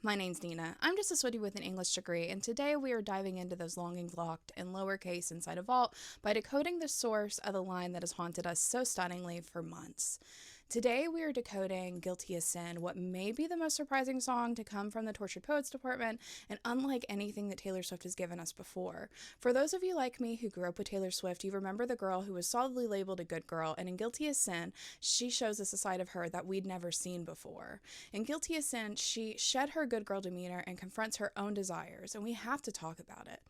my name's Nina. I'm just a sweaty with an English degree, and today we are diving into those longings locked in lowercase inside a vault by decoding the source of the line that has haunted us so stunningly for months. Today we are decoding Guilty as Sin, what may be the most surprising song to come from the Tortured Poets department, and unlike anything that Taylor Swift has given us before. For those of you like me who grew up with Taylor Swift, you remember the girl who was solidly labeled a good girl, and in Guilty as Sin, she shows us a side of her that we'd never seen before. In Guilty as Sin, she shed her good girl demeanor and confronts her own desires, and we have to talk about it.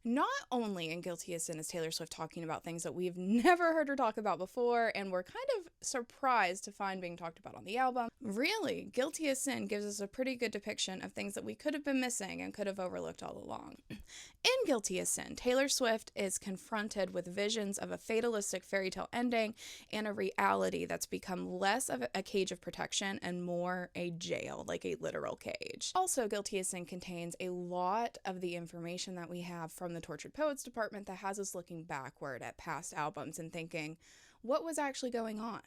Not only in Guilty as Sin is Taylor Swift talking about things that we've never heard her talk about before, and we're kind of surprised to find being talked about on the album. Really, Guilty as Sin gives us a pretty good depiction of things that we could have been missing and could have overlooked all along. In Guilty as Sin, Taylor Swift is confronted with visions of a fatalistic fairy tale ending and a reality that's become less of a cage of protection and more a jail, like a literal cage. Also, Guilty as Sin contains a lot of the information that we have from the Tortured Poets department that has us looking backward at past albums and thinking, what was actually going on?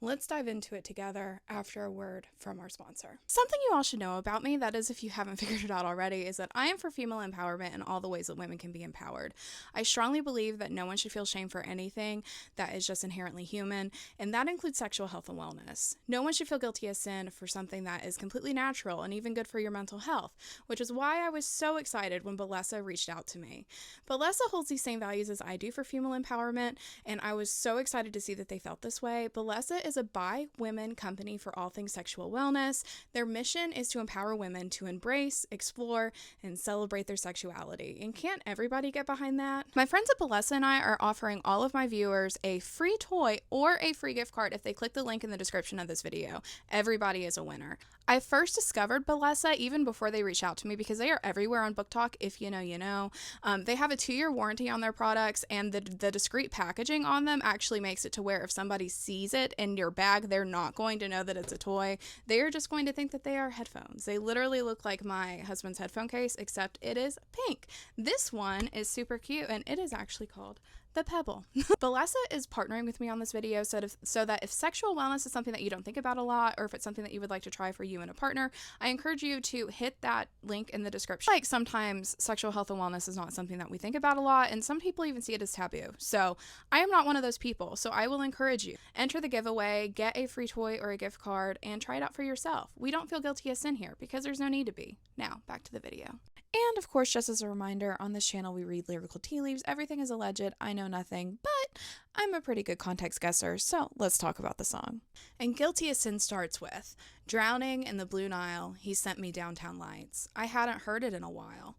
Let's dive into it together after a word from our sponsor. Something you all should know about me, that is if you haven't figured it out already, is that I am for female empowerment in all the ways that women can be empowered. I strongly believe that no one should feel shame for anything that is just inherently human, and that includes sexual health and wellness. No one should feel guilty as sin for something that is completely natural and even good for your mental health, which is why I was so excited when Bellesa reached out to me. Bellesa holds these same values as I do for female empowerment, and I was so excited to see that they felt this way. Bellesa is a by women company for all things sexual wellness. Their mission is to empower women to embrace, explore, and celebrate their sexuality. And can't everybody get behind that? My friends at Bellesa and I are offering all of my viewers a free toy or a free gift card if they click the link in the description of this video. Everybody is a winner. I first discovered Bellesa even before they reached out to me because they are everywhere on Book Talk. If you know, you know. They have a 2-year warranty on their products, and the discreet packaging on them actually makes it to where if somebody sees it in your bag, they're not going to know that it's a toy. They are just going to think that they are headphones. They literally look like my husband's headphone case, except it is pink. This one is super cute, and it is actually called the Pebble. Bellesa is partnering with me on this video so that if sexual wellness is something that you don't think about a lot, or if it's something that you would like to try for you and a partner, I encourage you to hit that link in the description. Like, sometimes sexual health and wellness is not something that we think about a lot, and some people even see it as taboo. So I am not one of those people, so I will encourage you. Enter the giveaway, get a free toy or a gift card, and try it out for yourself. We don't feel guilty as sin here because there's no need to be. Now, back to the video. And of course, just as a reminder, on this channel we read lyrical tea leaves. Everything is alleged. I know nothing, but I'm a pretty good context guesser, so let's talk about the song. And Guilty as Sin starts with, drowning in the blue Nile, he sent me downtown lights. I hadn't heard it in a while.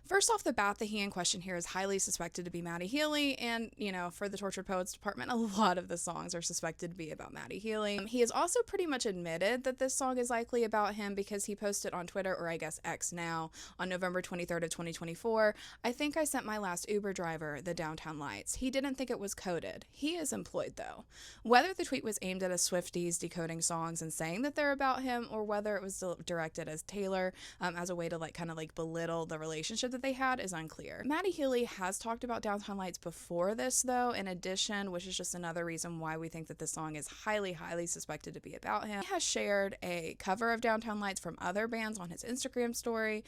First off the bat, the he in question here is highly suspected to be Matty Healy, and, you know, for the Tortured Poets department, a lot of the songs are suspected to be about Matty Healy. He has also pretty much admitted that this song is likely about him because he posted on Twitter, or I guess X now, on November 23rd of 2024, I think I sent my last Uber driver the downtown lights. He didn't think it was coded. He is employed though. Whether the tweet was aimed at a Swifties decoding songs and saying that they're about him, or whether it was directed as Taylor as a way to kind of belittle the relationship that they had is unclear. Matty Healy has talked about downtown lights before this though, in addition, which is just another reason why we think that this song is highly suspected to be about him. He has shared a cover of Downtown Lights from other bands on his Instagram story.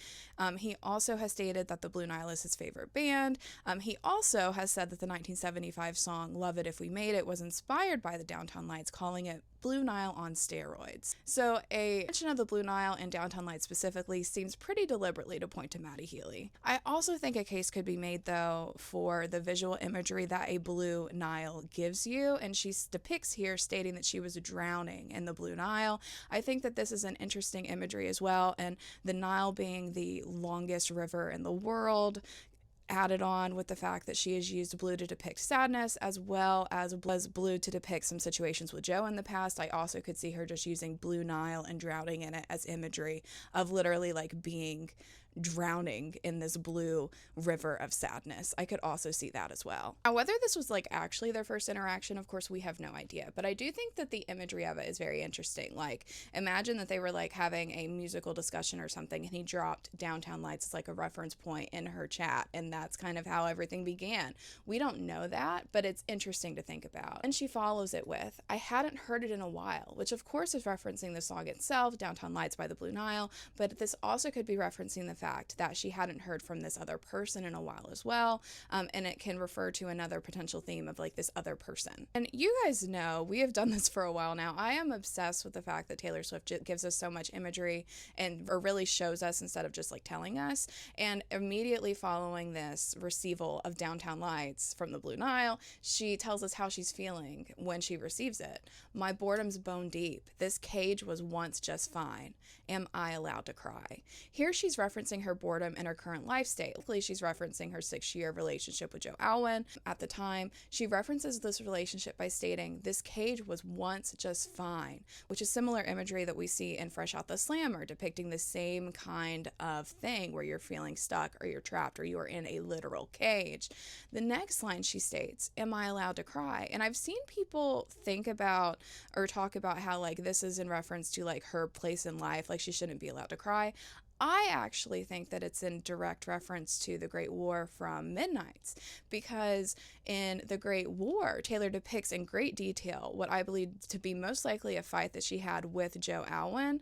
He also has stated that the Blue Nile is his favorite band. He also has said that the 1975 song Love It If We Made It was inspired by the Downtown Lights, calling it Blue Nile on steroids. So a mention of the Blue Nile and Downtown Lights specifically seems pretty deliberately to point to Matty Healy. I also think a case could be made though for the visual imagery that a Blue Nile gives you, and she depicts here stating that she was drowning in the Blue Nile. I think that this is an interesting imagery as well, and the Nile being the longest river in the world, added on with the fact that she has used blue to depict sadness as well as blue to depict some situations with Joe in the past. I also could see her just using Blue Nile and drowning in it as imagery of literally being drowning in this blue river of sadness. I could also see that as well. Now, whether this was actually their first interaction, of course, we have no idea, but I do think that the imagery of it is very interesting. Imagine that they were having a musical discussion or something, and he dropped Downtown Lights as a reference point in her chat, and that's kind of how everything began. We don't know that, but it's interesting to think about. And she follows it with, I hadn't heard it in a while, which of course is referencing the song itself, Downtown Lights by the Blue Nile, but this also could be referencing the fact that she hadn't heard from this other person in a while as well, and it can refer to another potential theme of like this other person. And you guys know, we have done this for a while now. I am obsessed with the fact that Taylor Swift gives us so much imagery or really shows us instead of just like telling us. And immediately following this receival of Downtown Lights from the Blue Nile, she tells us how she's feeling when she receives it. My boredom's bone deep. This cage was once just fine. Am I allowed to cry? Here she's referencing her boredom in her current life state. Luckily, she's referencing her 6-year relationship with Joe Alwyn. At the time, she references this relationship by stating, this cage was once just fine, which is similar imagery that we see in Fresh Out the Slammer, depicting the same kind of thing where you're feeling stuck or you're trapped or you are in a literal cage. The next line she states, am I allowed to cry? And I've seen people think about or talk about how like this is in reference to like her place in life, like she shouldn't be allowed to cry. I actually think that it's in direct reference to the Great War from Midnight's, because in the Great War, Taylor depicts in great detail what I believe to be most likely a fight that she had with Joe Alwyn.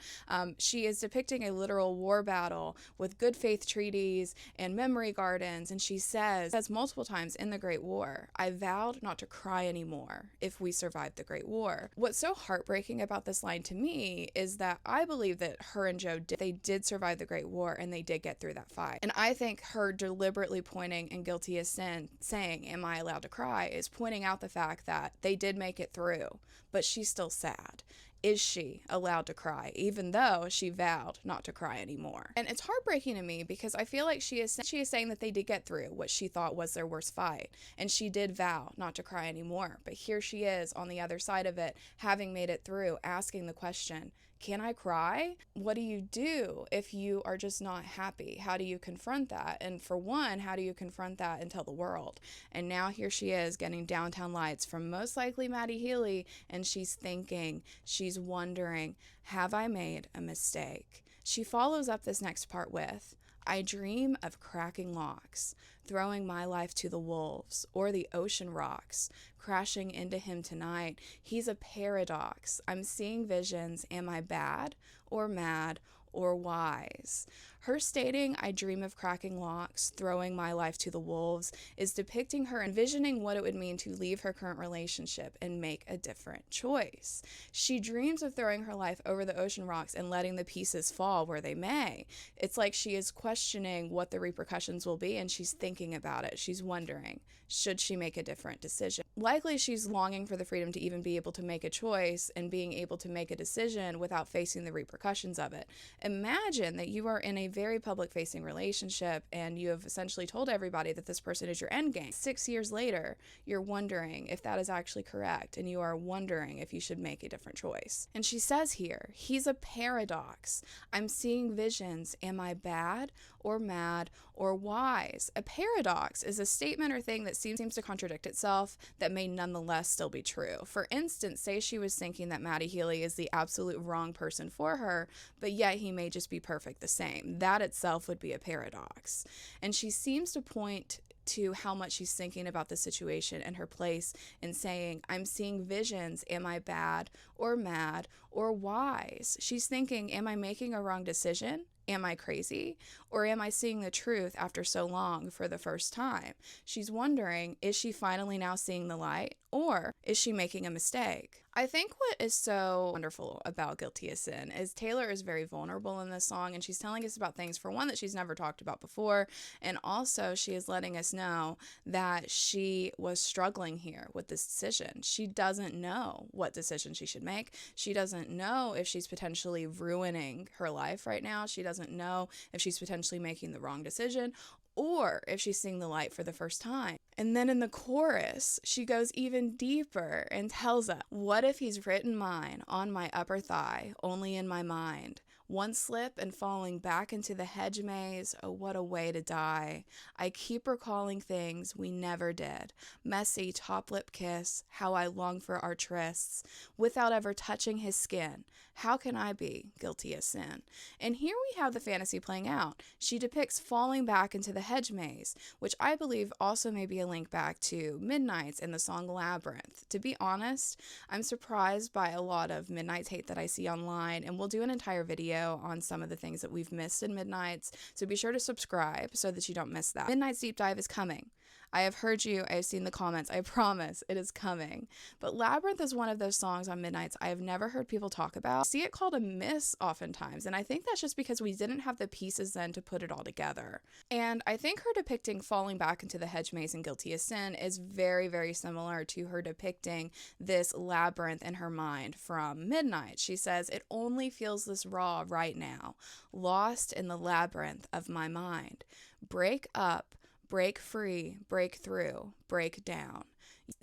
She is depicting a literal war battle with good faith treaties and memory gardens, and she says multiple times in the Great War, I vowed not to cry anymore if we survived the Great War. What's so heartbreaking about this line to me is that I believe that her and Joe did survive the Great War and they did get through that fight. And I think her deliberately pointing in Guilty as Sin, saying, am I allowed to cry, is pointing out the fact that they did make it through, but she's still sad. Is she allowed to cry, even though she vowed not to cry anymore? And it's heartbreaking to me because I feel like she is saying that they did get through what she thought was their worst fight, and she did vow not to cry anymore. But here she is on the other side of it, having made it through, asking the question, can I cry? What do you do if you are just not happy? How do you confront that? And for one, how do you confront that and tell the world? And now here she is getting Downtown Lights from most likely Matty Healy, and she's thinking, she's wondering, have I made a mistake? She follows up this next part with, I dream of cracking locks, throwing my life to the wolves, or the ocean rocks, crashing into him tonight. He's a paradox. I'm seeing visions. Am I bad or mad or wise? Her stating, I dream of cracking locks, throwing my life to the wolves, is depicting her envisioning what it would mean to leave her current relationship and make a different choice. She dreams of throwing her life over the ocean rocks and letting the pieces fall where they may. It's like she is questioning what the repercussions will be, and she's thinking about it. She's wondering, should she make a different decision? Likely she's longing for the freedom to even be able to make a choice and being able to make a decision without facing the repercussions of it. Imagine that you are in a very public-facing relationship and you have essentially told everybody that this person is your end game. 6 years later, you're wondering if that is actually correct, and you are wondering if you should make a different choice. And she says here, he's a paradox. I'm seeing visions. Am I bad or mad or wise? A paradox is a statement or thing that seems to contradict itself that may nonetheless still be true. For instance, say she was thinking that Matty Healy is the absolute wrong person for her, but yet he may just be perfect the same. That itself would be a paradox. And she seems to point to how much she's thinking about the situation and her place in saying, I'm seeing visions. Am I bad or mad or wise? She's thinking, am I making a wrong decision? Am I crazy? Or am I seeing the truth after so long for the first time? She's wondering, is she finally now seeing the light? Or is she making a mistake? I think what is so wonderful about Guilty as Sin is Taylor is very vulnerable in this song, and she's telling us about things, for one, that she's never talked about before, and also she is letting us know that she was struggling here with this decision. She doesn't know what decision she should make. She doesn't know if she's potentially ruining her life right now. She doesn't know if she's potentially making the wrong decision, or if she's seeing the light for the first time. And then in the chorus, she goes even deeper and tells us, what if he's written mine on my upper thigh, only in my mind? One slip and falling back into the hedge maze, oh, what a way to die. I keep recalling things we never did. Messy top lip kiss, how I long for our trysts, without ever touching his skin. How can I be guilty as sin? And here we have the fantasy playing out. She depicts falling back into the hedge maze, which I believe also may be a link back to Midnight's in the song Labyrinth. To be honest, I'm surprised by a lot of Midnight's hate that I see online, and we'll do an entire video on some of the things that we've missed in Midnight's, so be sure to subscribe so that you don't miss that. Midnight's deep dive is coming. I have heard you, I have seen the comments, I promise it is coming. But Labyrinth is one of those songs on Midnight's I have never heard people talk about. I see it called a miss oftentimes, and I think that's just because we didn't have the pieces then to put it all together. And I think her depicting falling back into the hedge maze and guilty as sin is very, very similar to her depicting this labyrinth in her mind from Midnight. She says, "It only feels this raw right now, lost in the labyrinth of my mind. Break up, break free, break through, break down.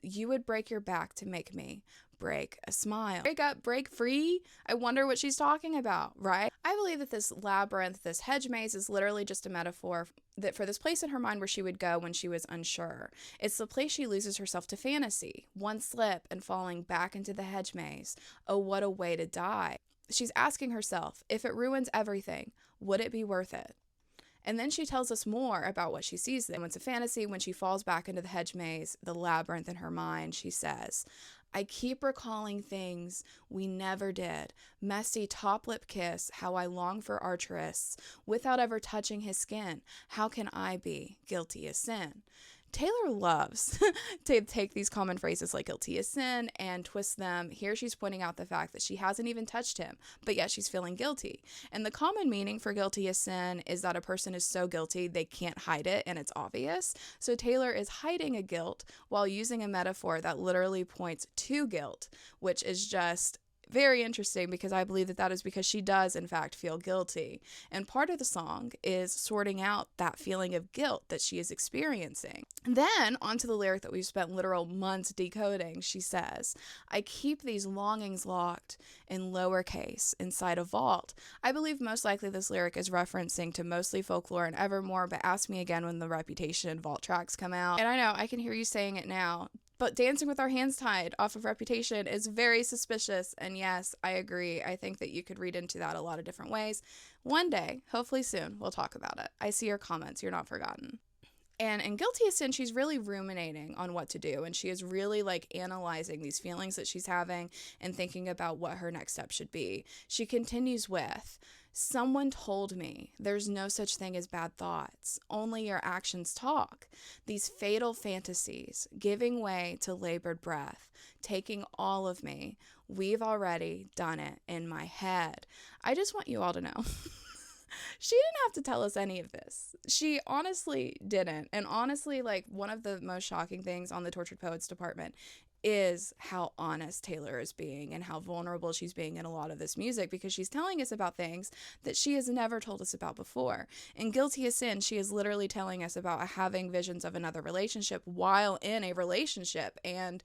You would break your back to make me break a smile." Break up, break free? I wonder what she's talking about, right? I believe that this labyrinth, this hedge maze, is literally just a metaphor that for this place in her mind where she would go when she was unsure. It's the place she loses herself to fantasy. One slip and falling back into the hedge maze. Oh, what a way to die. She's asking herself, if it ruins everything, would it be worth it? And then she tells us more about what she sees there. When it's a fantasy, when she falls back into the hedge maze, the labyrinth in her mind, she says, "I keep recalling things we never did. Messy top lip kiss, how I long for our trysts, without ever touching his skin. How can I be guilty as sin?" Taylor loves to take these common phrases like guilty as sin and twist them. Here she's pointing out the fact that she hasn't even touched him, but yet she's feeling guilty. And the common meaning for guilty as sin is that a person is so guilty they can't hide it and it's obvious. So Taylor is hiding a guilt while using a metaphor that literally points to guilt, which is just very interesting because I believe that is because she does in fact feel guilty. And part of the song is sorting out that feeling of guilt that she is experiencing. And then onto the lyric that we've spent literal months decoding. She says, "I keep these longings locked in lowercase inside a vault." I believe most likely this lyric is referencing to mostly Folklore and Evermore, but ask me again when the Reputation vault tracks come out. And I know I can hear you saying it now, but Dancing with Our Hands Tied off of Reputation is very suspicious. And yes, I agree. I think that you could read into that a lot of different ways. One day, hopefully soon, we'll talk about it. I see your comments. You're not forgotten. And in Guilty as Sin, she's really ruminating on what to do. And she is really like analyzing these feelings that she's having and thinking about what her next step should be. She continues with, "Someone told me there's no such thing as bad thoughts. Only your actions talk. These fatal fantasies, giving way to labored breath, taking all of me. We've already done it in my head." I just want you all to know. She didn't have to tell us any of this. She honestly didn't. And honestly, like, one of the most shocking things on the Tortured Poets department is how honest Taylor is being and how vulnerable she's being in a lot of this music, because she's telling us about things that she has never told us about before. In Guilty as Sin, she is literally telling us about having visions of another relationship while in a relationship, and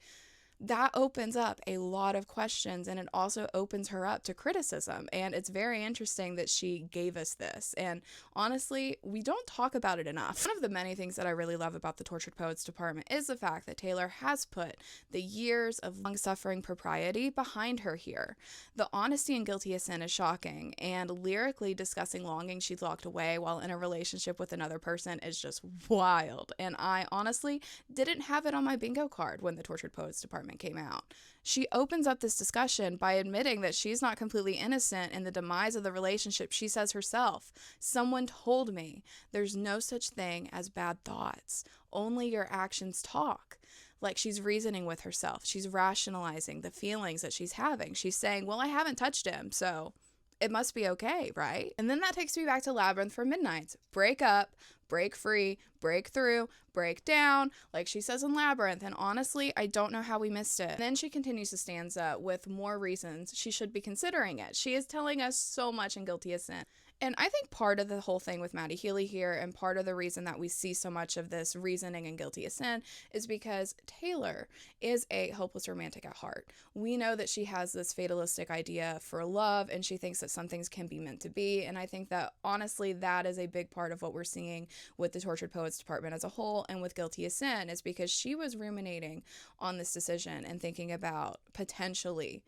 that opens up a lot of questions, and it also opens her up to criticism. And it's very interesting that she gave us this. And honestly, we don't talk about it enough. One of the many things that I really love about the Tortured Poets department is the fact that Taylor has put the years of long-suffering propriety behind her here. The honesty in Guilty as Sin is shocking, and lyrically discussing longings she's locked away while in a relationship with another person is just wild. And I honestly didn't have it on my bingo card when the Tortured Poets department came out. She opens up this discussion by admitting that she's not completely innocent in the demise of the relationship. She says herself, "Someone told me there's no such thing as bad thoughts. Only your actions talk." Like, she's reasoning with herself. She's rationalizing the feelings that she's having. She's saying, well, I haven't touched him, so it must be okay, right? And then that takes me back to Labyrinth for Midnight. Break up, break free, break through, break down, like she says in Labyrinth. And honestly, I don't know how we missed it. And then she continues the stanza with more reasons she should be considering it. She is telling us so much in Guilty as Sin. And I think part of the whole thing with Matty Healy here, and part of the reason that we see so much of this reasoning in Guilty as Sin, is because Taylor is a hopeless romantic at heart. We know that she has this fatalistic idea for love, and she thinks that some things can be meant to be. And I think that, honestly, that is a big part of what we're seeing with the Tortured Poets Department as a whole, and with Guilty as Sin, is because she was ruminating on this decision and thinking about potentially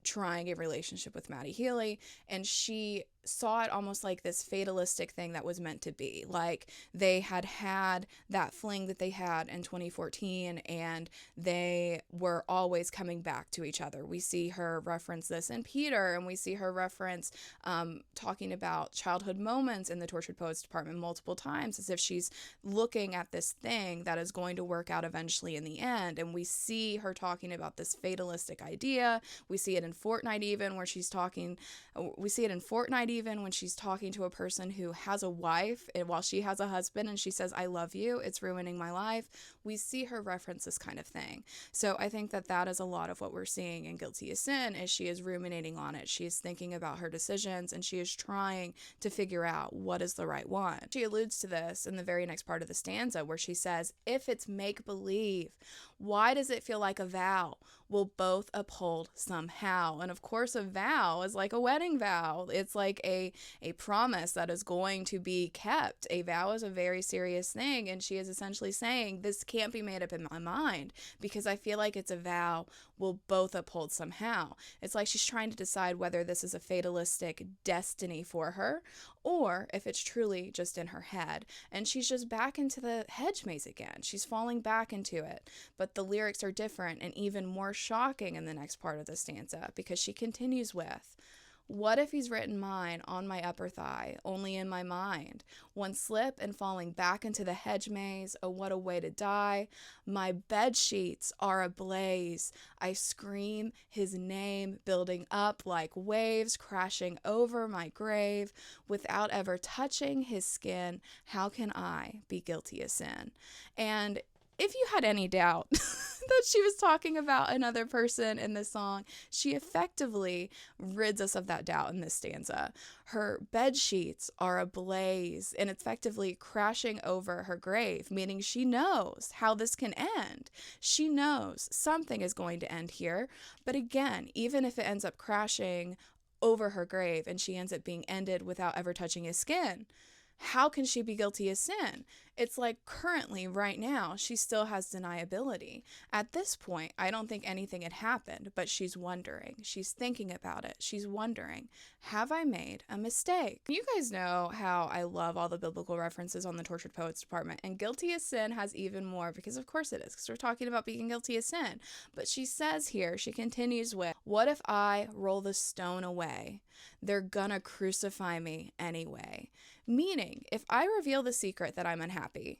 trying a relationship with Matty Healy, and she saw it almost like this fatalistic thing that was meant to be. Like, they had that fling that they had in 2014, and they were always coming back to each other. We see her reference this in Peter, and we see her reference talking about childhood moments in the Tortured Poets Department multiple times, as if she's looking at this thing that is going to work out eventually in the end. And we see her talking about this fatalistic idea. We see it in Fortnite even, where she's talking, we see it in Fortnite even when she's talking to a person who has a wife, and while she has a husband, and she says, I love you, it's ruining my life. We see her reference this kind of thing. So I think that that is a lot of what we're seeing in Guilty as Sin, is she is ruminating on it. She is thinking about her decisions, and she is trying to figure out what is the right one. She alludes to this in the very next part of the stanza, where she says, if it's make-believe, why does it feel like a vow? We'll both uphold somehow. And of course, a vow is like a wedding vow. It's like a promise that is going to be kept. A vow is a very serious thing. And she is essentially saying, this can't be made up in my mind, because I feel like it's a vow we'll both uphold somehow. It's like she's trying to decide whether this is a fatalistic destiny for her, or if it's truly just in her head. And she's just back into the Hedge Maze again. She's falling back into it. But the lyrics are different and even more shocking in the next part of the stanza, because she continues with, what if he's written mine on my upper thigh, only in my mind? One slip and falling back into the hedge maze, oh, what a way to die. My bed sheets are ablaze. I scream his name, building up like waves, crashing over my grave. Without ever touching his skin, how can I be guilty as sin? And if you had any doubt that she was talking about another person in this song, she effectively rids us of that doubt in this stanza. Her bed sheets are ablaze and effectively crashing over her grave, meaning she knows how this can end. She knows something is going to end here. But again, even if it ends up crashing over her grave and she ends up being ended without ever touching his skin, how can she be guilty as sin? It's like currently, right now, she still has deniability. At this point, I don't think anything had happened, but she's wondering. She's thinking about it. She's wondering, have I made a mistake? You guys know how I love all the biblical references on the Tortured Poets Department, and Guilty as Sin has even more, because of course it is, because we're talking about being guilty as sin. But she says here, she continues with, what if I roll the stone away? They're gonna crucify me anyway. Meaning, if I reveal the secret that I'm unhappy,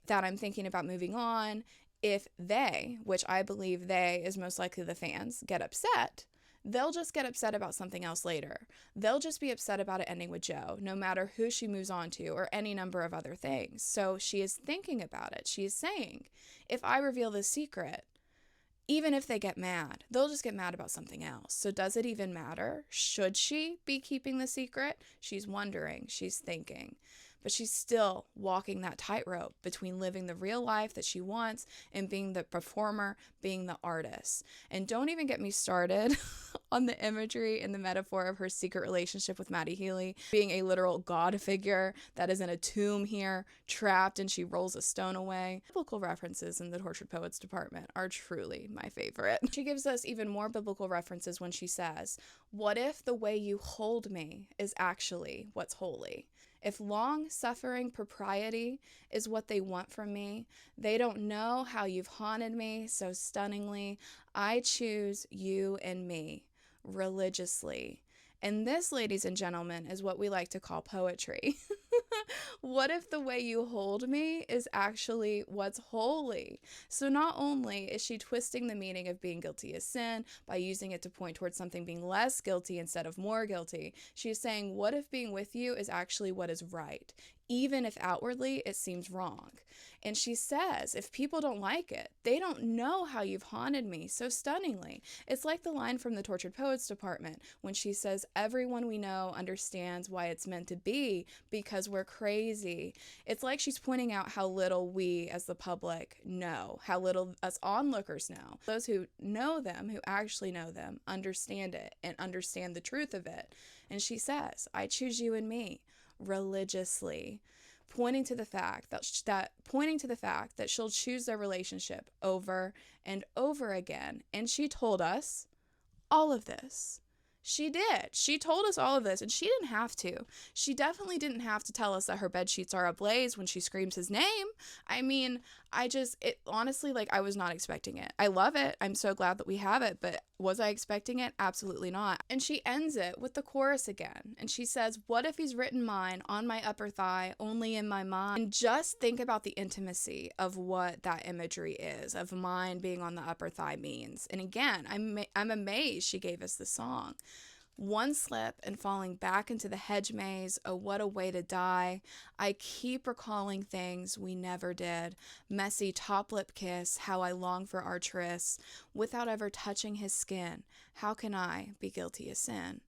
that I'm thinking about moving on, if they, which I believe they is most likely the fans, get upset, they'll just get upset about something else later. They'll just be upset about it ending with Joe, no matter who she moves on to or any number of other things. So she is thinking about it. She is saying, if I reveal this secret, even if they get mad, they'll just get mad about something else. So does it even matter? Should she be keeping the secret? She's wondering, she's thinking. But she's still walking that tightrope between living the real life that she wants and being the performer, being the artist. And don't even get me started on the imagery and the metaphor of her secret relationship with Matty Healy, being a literal god figure that is in a tomb here, trapped, and she rolls a stone away. Biblical references in the Tortured Poets Department are truly my favorite. She gives us even more biblical references when she says, what if the way you hold me is actually what's holy? If long-suffering propriety is what they want from me, they don't know how you've haunted me so stunningly. I choose you and me religiously. And this, ladies and gentlemen, is what we like to call poetry. What if the way you hold me is actually what's holy? So not only is she twisting the meaning of being guilty as sin by using it to point towards something being less guilty instead of more guilty, she is saying, what if being with you is actually what is right? even if outwardly it seems wrong. And she says, if people don't like it, they don't know how you've haunted me so stunningly. It's like the line from the Tortured Poets Department when she says, everyone we know understands why it's meant to be because we're crazy. It's like she's pointing out how little we as the public know, how little us onlookers know. Those who know them, who actually know them, understand it and understand the truth of it. And she says, I choose you and me religiously, pointing to the fact that she'll choose their relationship over and over again. And she told us all of this. She did. She told us all of this, and she didn't have to. She definitely didn't have to tell us that her bed sheets are ablaze when she screams his name. I mean, honestly, like, I was not expecting it. I love it. I'm so glad that we have it, but was I expecting it? Absolutely not. And she ends it with the chorus again, and she says, what if he's written mine on my upper thigh, only in my mind? And just think about the intimacy of what that imagery is, of mine being on the upper thigh means. And again, I'm amazed she gave us the song. One slip and falling back into the hedge maze, oh, what a way to die. I keep recalling things we never did. Messy top lip kiss, how I long for our tryst, without ever touching his skin. How can I be guilty of sin?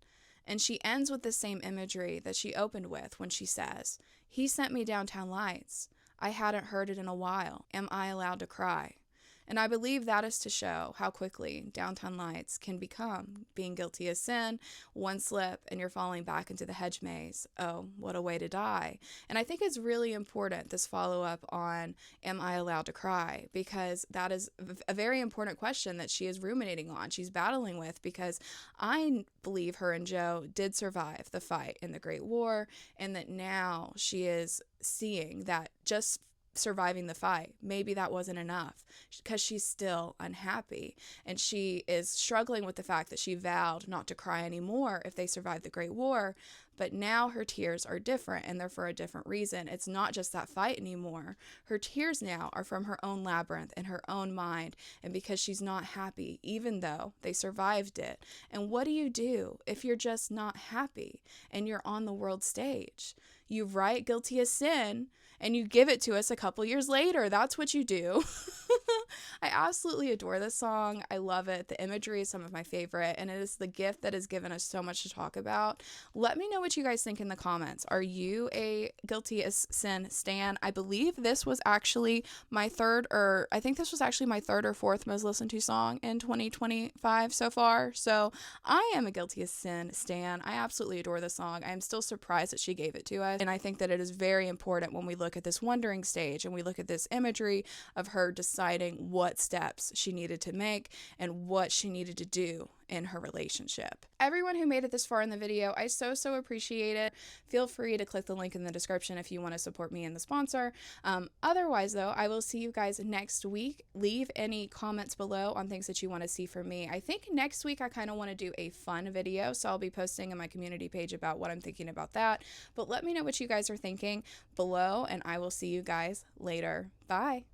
And she ends with the same imagery that she opened with when she says, he sent me downtown lights. I hadn't heard it in a while. Am I allowed to cry? And I believe that is to show how quickly downtown lights can become being guilty of sin, one slip, and you're falling back into the hedge maze. Oh, what a way to die. And I think it's really important, this follow-up on, am I allowed to cry? Because that is a very important question that she is ruminating on, she's battling with, because I believe her and Joe did survive the fight in the Great War, and that now she is seeing that just surviving the fight, maybe that wasn't enough, because she's still unhappy, and she is struggling with the fact that she vowed not to cry anymore if they survived the Great War, but now her tears are different, and they're for a different reason. It's not just that fight anymore. Her tears now are from her own labyrinth and her own mind, and because she's not happy, even though they survived it. And what do you do if you're just not happy and you're on the world stage? You write guilty of sin, and you give it to us a couple years later. That's what you do. I absolutely adore this song. I love it. The imagery is some of my favorite, and it is the gift that has given us so much to talk about. Let me know what you guys think in the comments. Are you a guilty as sin stan? I believe this was actually my third or fourth most listened to song in 2025 so far. So I am a guilty as sin stan. I absolutely adore this song. I am still surprised that she gave it to us, and I think that it is very important when we look at this wondering stage and we look at this imagery of her deciding what steps she needed to make and what she needed to do in her relationship. Everyone who made it this far in the video, I so appreciate it. Feel free to click the link in the description if you want to support me and the sponsor. Otherwise though, I will see you guys next week. Leave any comments below on things that you want to see from me. I think next week I kind of want to do a fun video, so I'll be posting on my community page about what I'm thinking about that. But let me know what you guys are thinking below, and I will see you guys later. Bye.